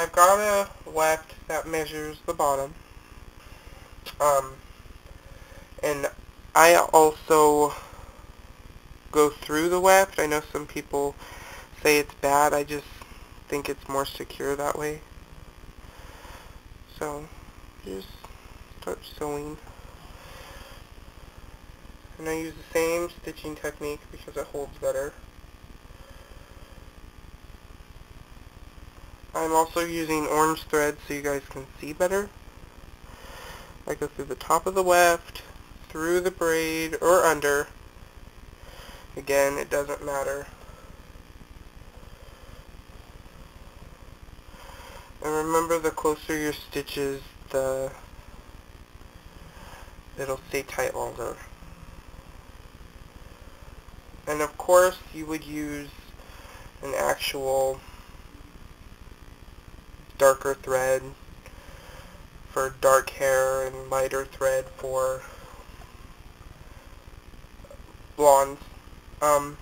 I've got a weft that measures the bottom. And I also go through the weft. I know some people say it's bad. I just think it's more secure that way. So, just start sewing. And I use the same stitching technique because it holds better. I'm also using orange thread so you guys can see better. I go through the top of the weft, through the braid, or under. Again, it doesn't matter. And remember, the closer your stitches, it'll stay tight longer. And of course, you would use an actual darker thread for dark hair and lighter thread for blondes. So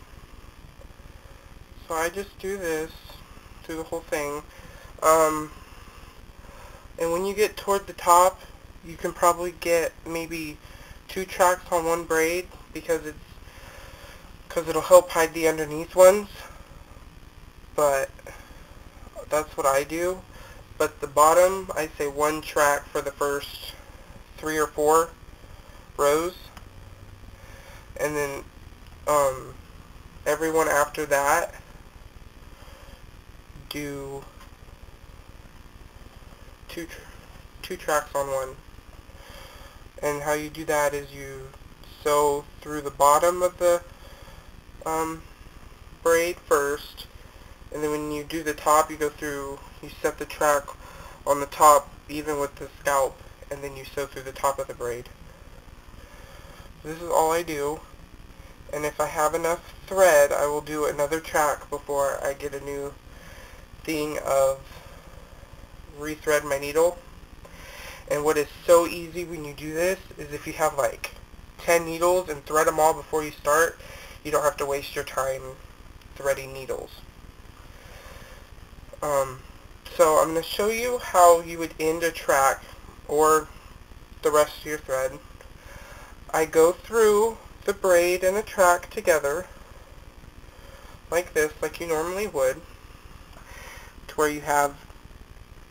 I just do this through the whole thing. And when you get toward the top, you can probably get maybe 2 tracks on one braid because it'll help hide the underneath ones. But that's what I do. But the bottom, I say 1 track for the first 3 or 4 rows, and then everyone after that do two tracks on one. And how you do that is you sew through the bottom of the braid first, and then when you do the top, you set the track on the top even with the scalp, and then you sew through the top of the braid. This is all I do, and if I have enough thread, I will do another track before I get a new thing of rethread my needle. And what is so easy when you do this is if you have like 10 needles and thread them all before you start, you don't have to waste your time threading needles. So I'm going to show you how you would end a track or the rest of your thread. I go through the braid and the track together like this, like you normally would, to where you have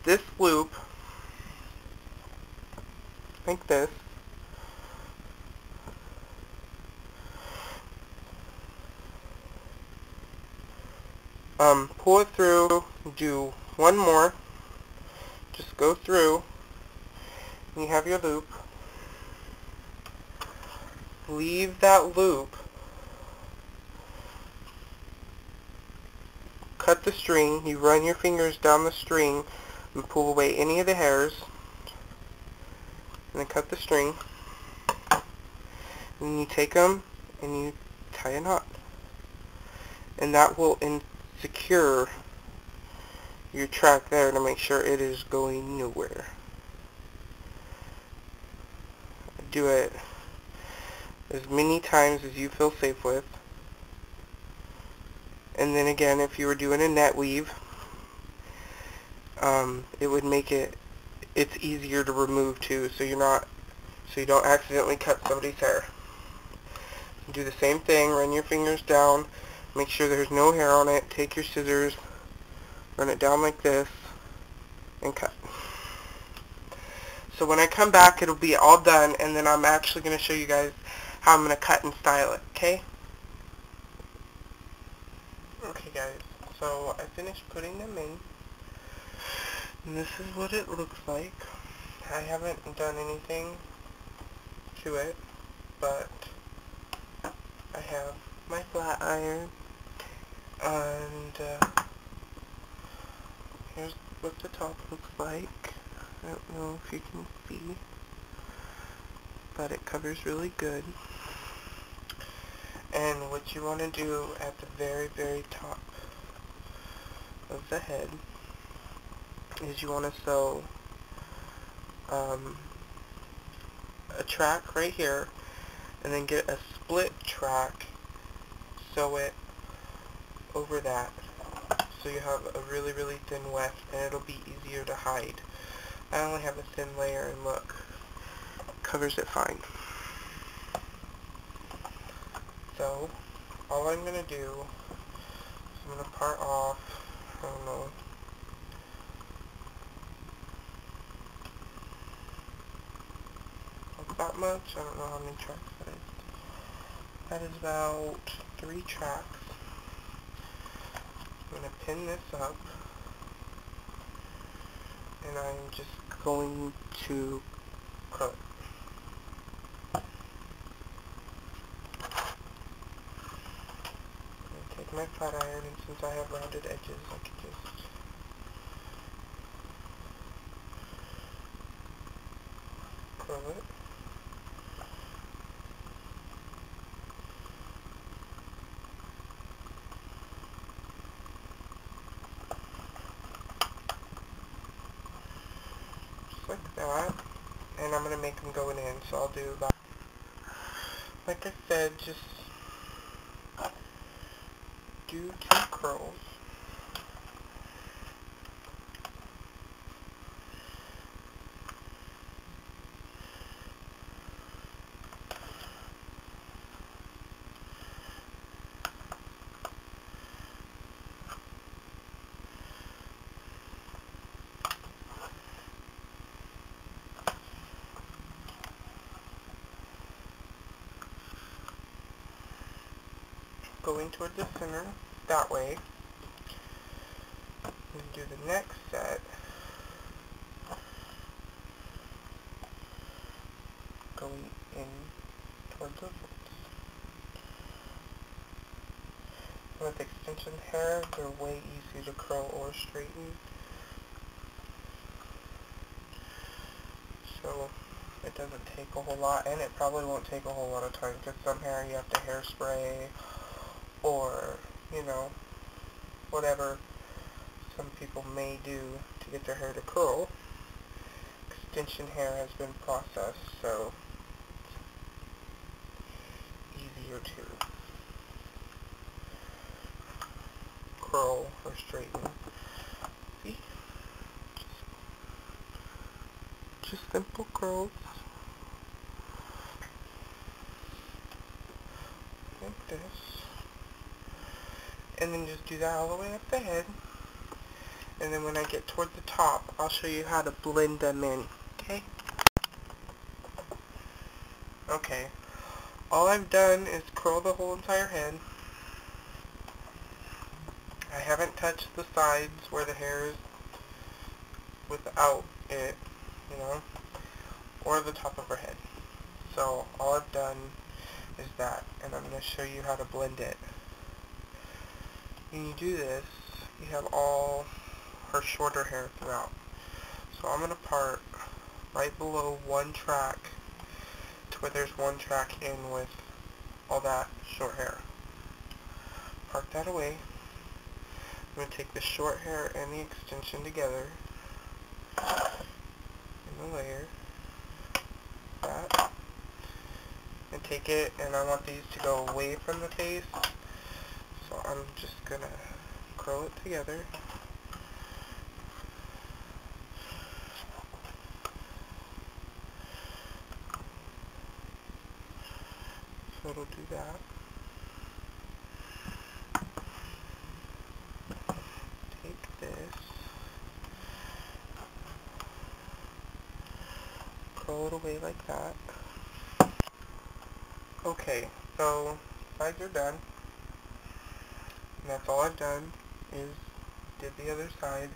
this loop like this. Pull it through, do one more, just go through, and you have your loop. Leave that loop, cut the string, you run your fingers down the string and pull away any of the hairs, and then cut the string, and then you take them and you tie a knot, and that will secure your track there to make sure it is going nowhere. Do it as many times as you feel safe with. And then again, if you were doing a net weave, it would make it's easier to remove too, so you don't accidentally cut somebody's hair. Do the same thing, run your fingers down, make sure there's no hair on it, take your scissors, run it down like this, and cut. So when I come back, it'll be all done, and then I'm actually going to show you guys how I'm going to cut and style it, okay? Okay guys, so I finished putting them in, and this is what it looks like. I haven't done anything to it, but I have my flat iron, and here's what the top looks like. I don't know if you can see, but it covers really good. And what you want to do at the very, very top of the head is you want to sew a track right here, and then get a split track, sew it over that. so you have a really, really thin weft, and it'll be easier to hide. I only have a thin layer, and look, covers it fine. So, all I'm going to do is I'm going to part off, I don't know, not that much, I don't know how many tracks that is. That is about 3 tracks. I'm going to pin this up, and I'm just going to curl it. Take my flat iron, and since I have rounded edges, I can just curl it. Just like that. And I'm going to make them going in, so I'll do about, like I said, just do 2 curls. Going toward the center, that way. And do the next set. Going in toward the folds. With extension hair, they're way easy to curl or straighten. So it doesn't take a whole lot, and it probably won't take a whole lot of time, because some hair you have to hairspray, or, you know, whatever some people may do to get their hair to curl. Extension hair has been processed, so it's easier to curl or straighten. See? Just simple curls. Like this. And then just do that all the way up the head. And then when I get toward the top, I'll show you how to blend them in. Okay? Okay. All I've done is curl the whole entire head. I haven't touched the sides where the hair is without it, you know, or the top of her head. So all I've done is that, and I'm going to show you how to blend it. When you do this, you have all her shorter hair throughout. So I'm going to part right below 1 track to where there's 1 track in with all that short hair. Part that away. I'm going to take the short hair and the extension together in the layer. That. And take it, and I want these to go away from the face. So I'm just going to curl it together. So it'll do that. Take this, curl it away like that. Okay, so sides are done. And that's all I've done is did the other side.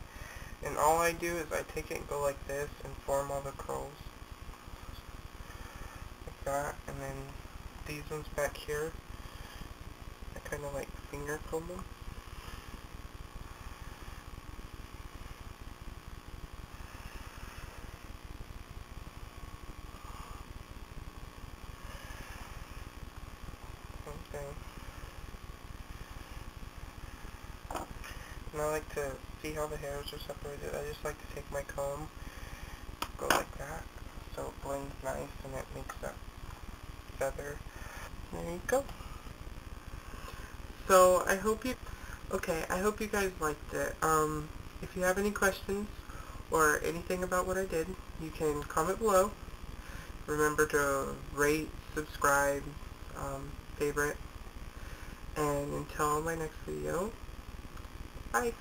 And all I do is I take it and go like this and form all the curls. Like that. And then these ones back here, I kind of like finger comb them. Okay. And I like to see how the hairs are separated. I just like to take my comb, go like that, so it blends nice and it makes that feather. There you go. So I hope you Okay, I hope you guys liked it. If you have any questions or anything about what I did, you can comment below. Remember to rate, subscribe, favorite, and until my next video, bye!